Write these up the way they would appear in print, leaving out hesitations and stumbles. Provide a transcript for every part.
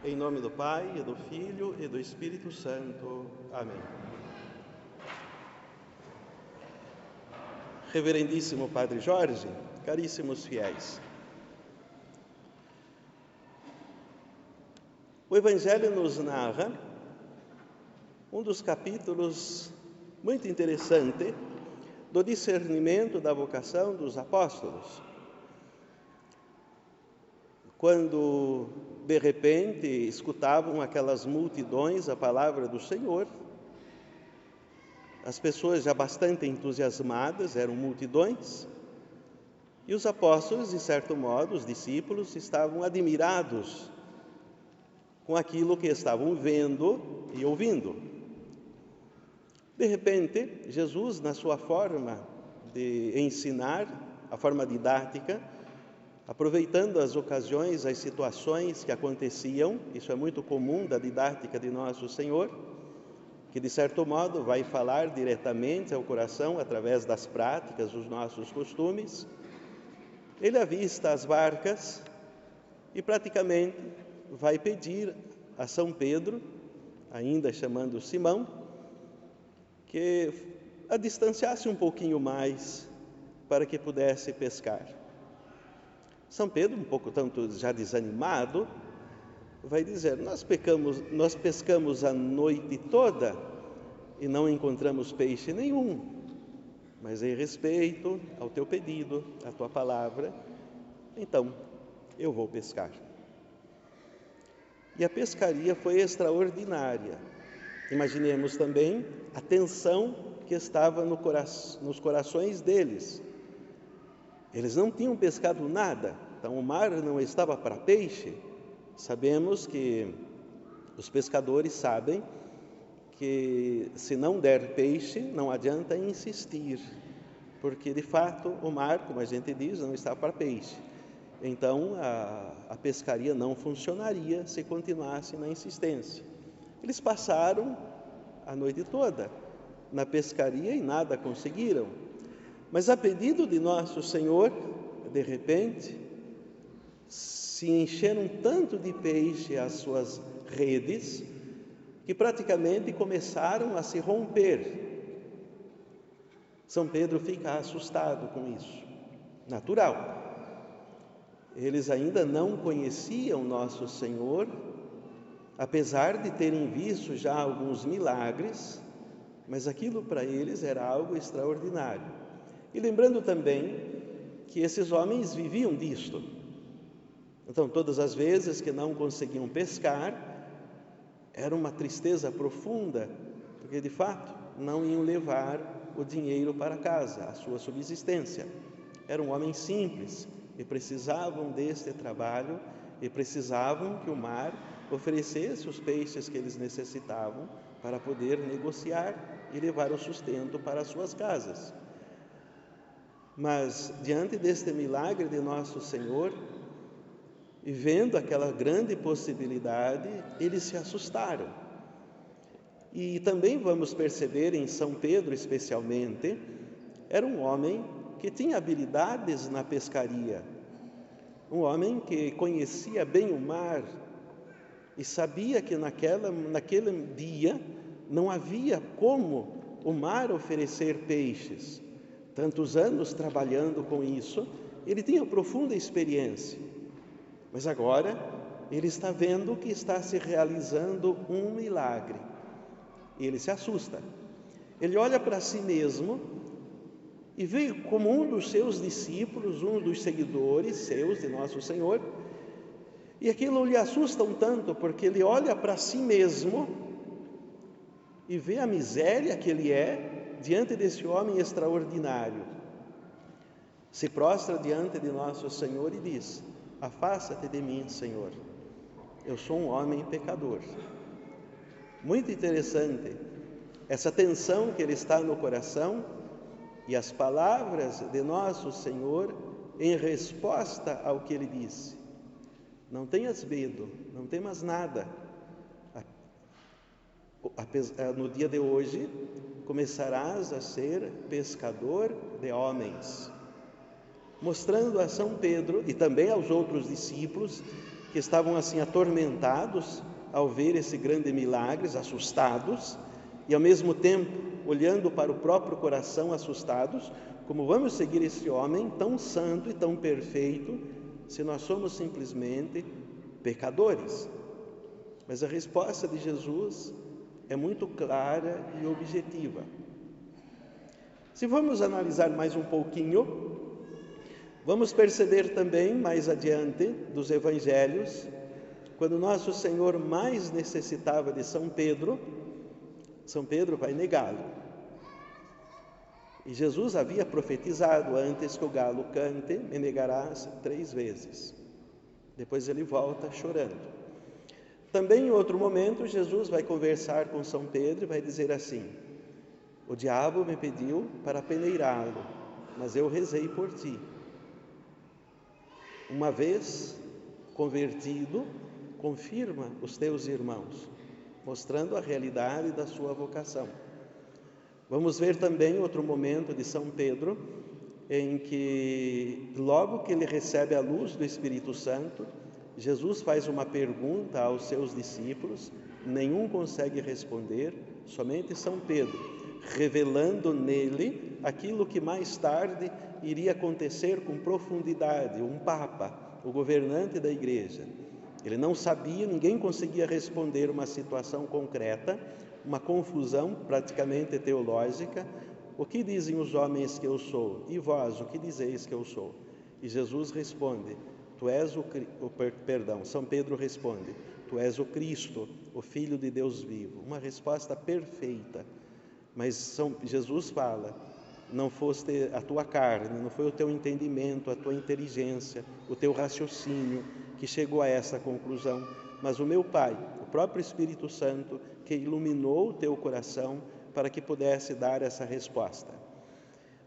Em nome do Pai, e do Filho, e do Espírito Santo. Amém. Reverendíssimo Padre Jorge, caríssimos fiéis. O Evangelho nos narra um dos capítulos muito interessante do discernimento da vocação dos apóstolos. Quando, de repente, escutavam aquelas multidões a palavra do Senhor, as pessoas já bastante entusiasmadas, eram multidões, e os apóstolos, de certo modo, os discípulos, estavam admirados com aquilo que estavam vendo e ouvindo. De repente, Jesus, na sua forma de ensinar, a forma didática, aproveitando as ocasiões, as situações que aconteciam, isso é muito comum da didática de Nosso Senhor, que de certo modo vai falar diretamente ao coração através das práticas, dos nossos costumes. Ele avista as barcas e praticamente vai pedir a São Pedro, ainda chamando Simão, que a distanciasse um pouquinho mais para que pudesse pescar. São Pedro, um pouco tanto já desanimado, vai dizer: nós pescamos a noite toda e não encontramos peixe nenhum, mas em respeito ao teu pedido, à tua palavra, então eu vou pescar. E a pescaria foi extraordinária. Imaginemos também a tensão que estava nos corações deles. Eles não tinham pescado nada, então o mar não estava para peixe. Sabemos que os pescadores sabem que se não der peixe, não adianta insistir, porque de fato o mar, como a gente diz, não está para peixe. Então a pescaria não funcionaria se continuasse na insistência. Eles passaram a noite toda na pescaria e nada conseguiram. Mas a pedido de Nosso Senhor, de repente, se encheram tanto de peixe as suas redes, que praticamente começaram a se romper. São Pedro fica assustado com isso. Natural. Eles ainda não conheciam Nosso Senhor, apesar de terem visto já alguns milagres, mas aquilo para eles era algo extraordinário. E lembrando também que esses homens viviam disto. Então, todas as vezes que não conseguiam pescar, era uma tristeza profunda, porque de fato não iam levar o dinheiro para casa, a sua subsistência. Eram homens simples e precisavam deste trabalho e precisavam que o mar oferecesse os peixes que eles necessitavam para poder negociar e levar o sustento para as suas casas. Mas, diante deste milagre de Nosso Senhor, e vendo aquela grande possibilidade, eles se assustaram. E também vamos perceber em São Pedro, especialmente, era um homem que tinha habilidades na pescaria, um homem que conhecia bem o mar e sabia que naquele dia não havia como o mar oferecer peixes. Tantos anos trabalhando com isso, ele tinha profunda experiência. Mas agora ele está vendo que está se realizando um milagre. E ele se assusta. Ele olha para si mesmo e vê como um dos seus discípulos, um dos seguidores seus de Nosso Senhor, e aquilo lhe assusta um tanto, porque ele olha para si mesmo e vê a miséria que ele é diante desse homem extraordinário. Se prostra diante de Nosso Senhor e diz: afasta-te de mim, Senhor, eu sou um homem pecador. Muito interessante essa tensão que ele está no coração e as palavras de Nosso Senhor em resposta ao que ele disse: não tenhas medo, não temas nada. No dia de hoje começarás a ser pescador de homens, mostrando a São Pedro e também aos outros discípulos que estavam assim atormentados ao ver esse grande milagre, assustados, e ao mesmo tempo olhando para o próprio coração, assustados, como vamos seguir esse homem tão santo e tão perfeito, se nós somos simplesmente pecadores? Mas a resposta de Jesus é muito clara e objetiva. Se vamos analisar mais um pouquinho, vamos perceber também mais adiante dos evangelhos, quando nosso Senhor mais necessitava de São Pedro vai negá-lo. E Jesus havia profetizado: antes que o galo cante, me negarás 3 vezes. Depois ele volta chorando. Também em outro momento, Jesus vai conversar com São Pedro e vai dizer assim: o diabo me pediu para peneirá-lo, mas eu rezei por ti. Uma vez convertido, confirma os teus irmãos, mostrando a realidade da sua vocação. Vamos ver também outro momento de São Pedro, em que logo que ele recebe a luz do Espírito Santo, Jesus faz uma pergunta aos seus discípulos, nenhum consegue responder, somente São Pedro, revelando nele aquilo que mais tarde iria acontecer com profundidade: um Papa, o governante da Igreja. Ele não sabia, ninguém conseguia responder uma situação concreta, uma confusão praticamente teológica. O que dizem os homens que eu sou? E vós, o que dizeis que eu sou? E Jesus responde: tu és São Pedro responde: tu és o Cristo, o Filho de Deus vivo. Uma resposta perfeita. Mas Jesus fala: não foste a tua carne, não foi o teu entendimento, a tua inteligência, o teu raciocínio que chegou a essa conclusão, mas o meu Pai, o próprio Espírito Santo, que iluminou o teu coração para que pudesse dar essa resposta.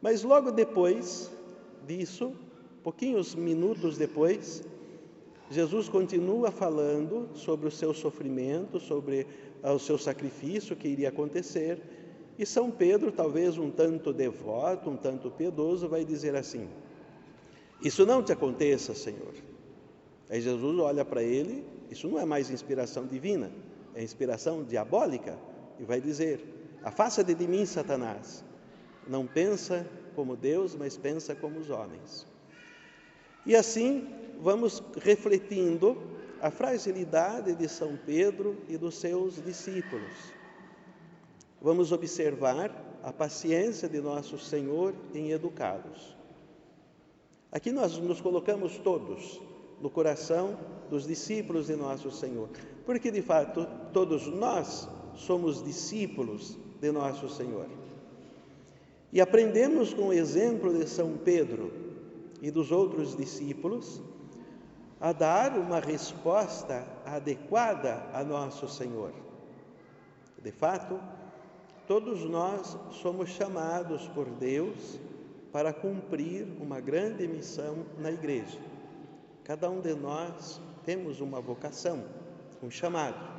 Mas logo depois disso, pouquinhos minutos depois, Jesus continua falando sobre o seu sofrimento, sobre o seu sacrifício que iria acontecer, e São Pedro, talvez um tanto devoto, um tanto piedoso, vai dizer assim: isso não te aconteça, Senhor. Aí Jesus olha para ele: isso não é mais inspiração divina, é inspiração diabólica, e vai dizer: afasta-te de mim, Satanás, não pensa como Deus, mas pensa como os homens. E assim vamos refletindo a fragilidade de São Pedro e dos seus discípulos. Vamos observar a paciência de nosso Senhor em educá-los. Aqui nós nos colocamos todos no coração dos discípulos de nosso Senhor, porque de fato todos nós somos discípulos de nosso Senhor. E aprendemos com o exemplo de São Pedro e dos outros discípulos a dar uma resposta adequada a nosso Senhor. De fato, todos nós somos chamados por Deus para cumprir uma grande missão na igreja. Cada um de nós temos uma vocação, um chamado.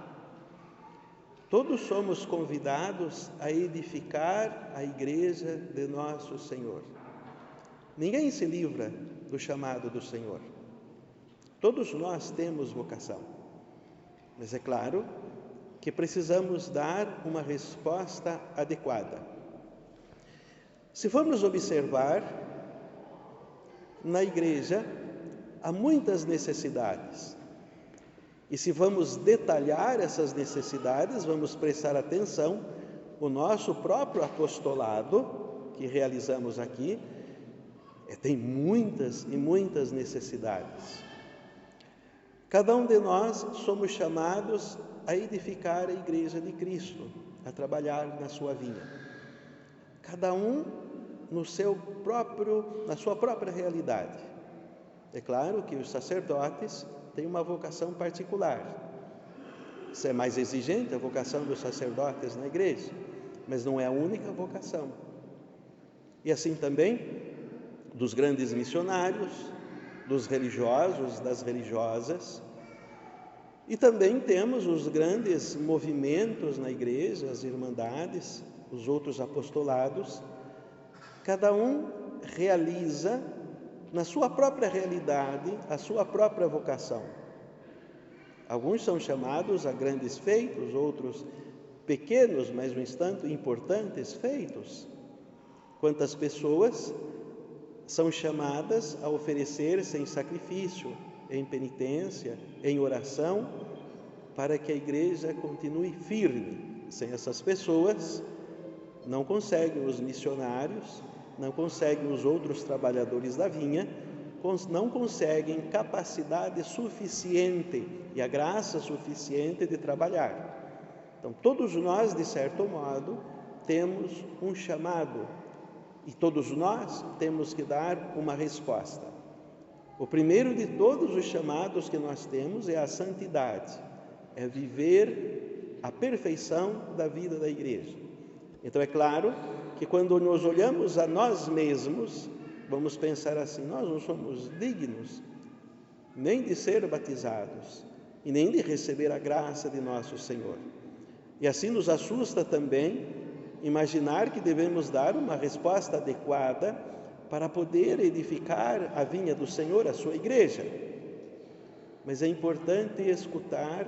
Todos somos convidados a edificar a igreja de nosso Senhor. Ninguém se livra do chamado do Senhor. Todos nós temos vocação, mas é claro que precisamos dar uma resposta adequada. Se formos observar, na igreja há muitas necessidades. E se vamos detalhar essas necessidades, vamos prestar atenção, o nosso próprio apostolado, que realizamos aqui, tem muitas e muitas necessidades. Cada um de nós somos chamados a edificar a igreja de Cristo, a trabalhar na sua vinha. Cada um na sua própria realidade. É claro que os sacerdotes têm uma vocação particular. Isso é mais exigente, a vocação dos sacerdotes na igreja, mas não é a única vocação. E assim também dos grandes missionários, dos religiosos, das religiosas. E também temos os grandes movimentos na igreja, as irmandades, os outros apostolados. Cada um realiza na sua própria realidade a sua própria vocação. Alguns são chamados a grandes feitos, outros pequenos, mas no entanto importantes feitos. Quantas pessoas são chamadas a oferecer-se em sacrifício, em penitência, em oração, para que a igreja continue firme. Sem essas pessoas, não conseguem os missionários, não conseguem os outros trabalhadores da vinha, não conseguem capacidade suficiente e a graça suficiente de trabalhar. Então, todos nós, de certo modo, temos um chamado e todos nós temos que dar uma resposta. O primeiro de todos os chamados que nós temos é a santidade, é viver a perfeição da vida da igreja. Então, é claro que quando nos olhamos a nós mesmos, vamos pensar assim: nós não somos dignos nem de ser batizados e nem de receber a graça de nosso Senhor. E assim nos assusta também imaginar que devemos dar uma resposta adequada para poder edificar a vinha do Senhor, a sua igreja. Mas é importante escutar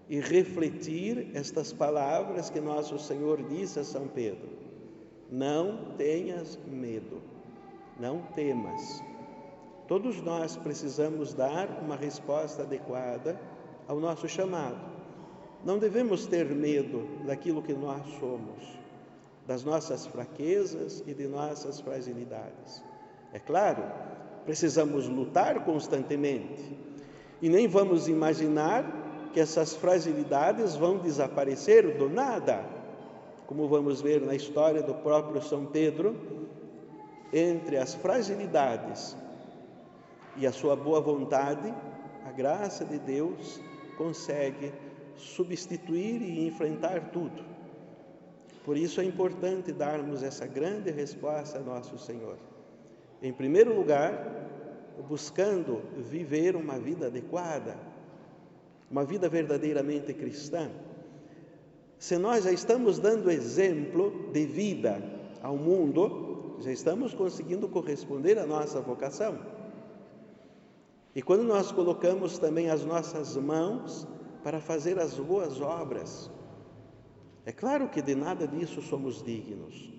e refletir estas palavras que nosso Senhor disse a São Pedro: não tenhas medo, não temas. Todos nós precisamos dar uma resposta adequada ao nosso chamado. Não devemos ter medo daquilo que nós somos, das nossas fraquezas e de nossas fragilidades. É claro, precisamos lutar constantemente e nem vamos imaginar que essas fragilidades vão desaparecer do nada. Como vamos ver na história do próprio São Pedro, entre as fragilidades e a sua boa vontade, a graça de Deus consegue substituir e enfrentar tudo. Por isso é importante darmos essa grande resposta a nosso Senhor. Em primeiro lugar, buscando viver uma vida adequada, uma vida verdadeiramente cristã. Se nós já estamos dando exemplo de vida ao mundo, já estamos conseguindo corresponder à nossa vocação. E quando nós colocamos também as nossas mãos para fazer as boas obras, é claro que de nada disso somos dignos.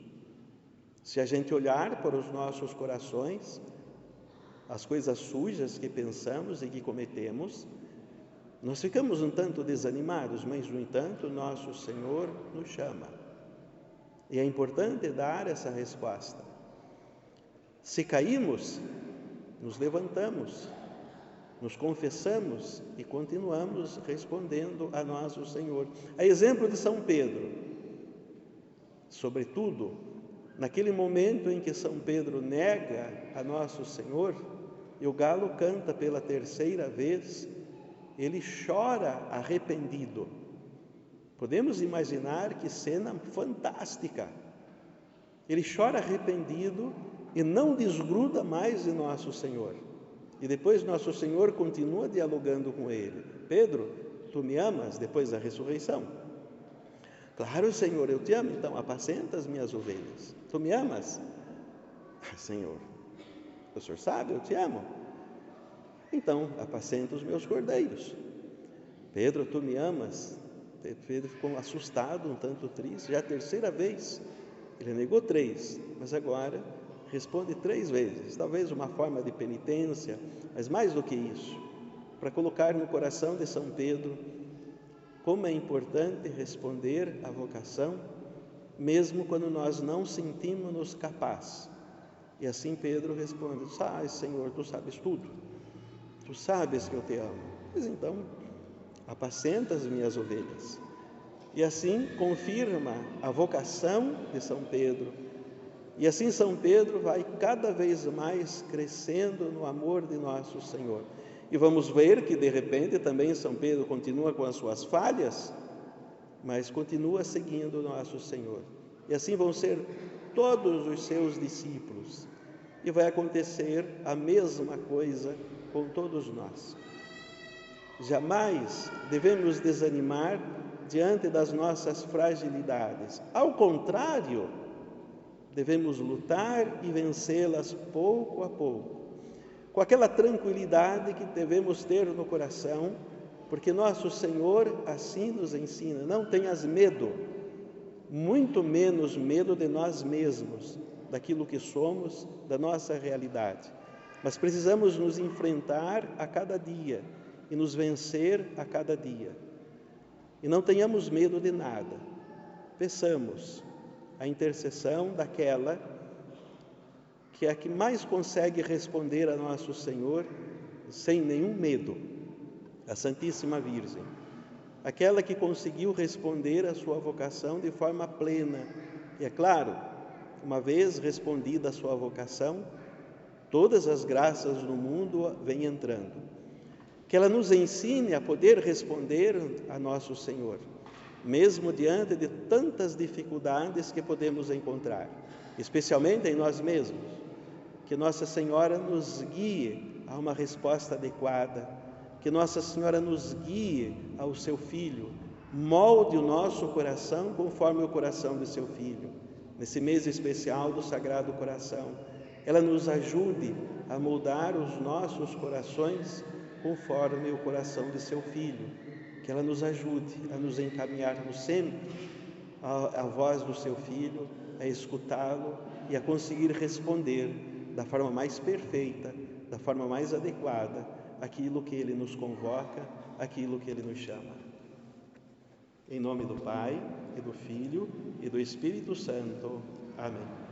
Se a gente olhar para os nossos corações, as coisas sujas que pensamos e que cometemos, nós ficamos um tanto desanimados, mas, no entanto, nosso Senhor nos chama. E é importante dar essa resposta. Se caímos, nos levantamos, nos confessamos e continuamos respondendo a nosso Senhor. A exemplo de São Pedro, sobretudo, naquele momento em que São Pedro nega a nosso Senhor, e o galo canta pela terceira vez, ele chora arrependido. Podemos imaginar que cena fantástica. Ele chora arrependido e não desgruda mais de nosso Senhor. E depois nosso Senhor continua dialogando com ele: Pedro, tu me amas? Depois da ressurreição. Claro, Senhor, eu te amo, então apacenta as minhas ovelhas. Tu me amas? Senhor, o Senhor sabe, eu te amo. Então, apacenta os meus cordeiros. Pedro, tu me amas? Pedro ficou assustado, um tanto triste, já a terceira vez. Ele negou 3, mas agora responde 3 vezes. Talvez uma forma de penitência, mas mais do que isso, para colocar no coração de São Pedro como é importante responder à vocação, mesmo quando nós não sentimos-nos capazes. E assim Pedro responde: Senhor, tu sabes tudo. Tu sabes que eu te amo, mas então apacenta as minhas ovelhas. E assim confirma a vocação de São Pedro. E assim São Pedro vai cada vez mais crescendo no amor de nosso Senhor. E vamos ver que de repente também São Pedro continua com as suas falhas, mas continua seguindo nosso Senhor. E assim vão ser todos os seus discípulos. E vai acontecer a mesma coisa com todos nós. Jamais devemos desanimar diante das nossas fragilidades. Ao contrário, devemos lutar e vencê-las pouco a pouco, com aquela tranquilidade que devemos ter no coração porque nosso Senhor assim nos ensina: não tenhas medo, muito menos medo de nós mesmos, daquilo que somos, da nossa realidade. Mas precisamos nos enfrentar a cada dia e nos vencer a cada dia. E não tenhamos medo de nada. Peçamos a intercessão daquela que é a que mais consegue responder a nosso Senhor sem nenhum medo, a Santíssima Virgem. Aquela que conseguiu responder à sua vocação de forma plena. E é claro, uma vez respondida a sua vocação, todas as graças no mundo vêm entrando. Que ela nos ensine a poder responder a nosso Senhor, mesmo diante de tantas dificuldades que podemos encontrar, especialmente em nós mesmos. Que Nossa Senhora nos guie a uma resposta adequada, que Nossa Senhora nos guie ao seu Filho, molde o nosso coração conforme o coração do seu Filho. Nesse mês especial do Sagrado Coração, ela nos ajude a moldar os nossos corações conforme o coração de seu Filho, que ela nos ajude a nos encaminharmos sempre à voz do seu Filho, a escutá-lo e a conseguir responder da forma mais perfeita, da forma mais adequada, aquilo que Ele nos convoca, aquilo que Ele nos chama. Em nome do Pai, e do Filho, e do Espírito Santo. Amém.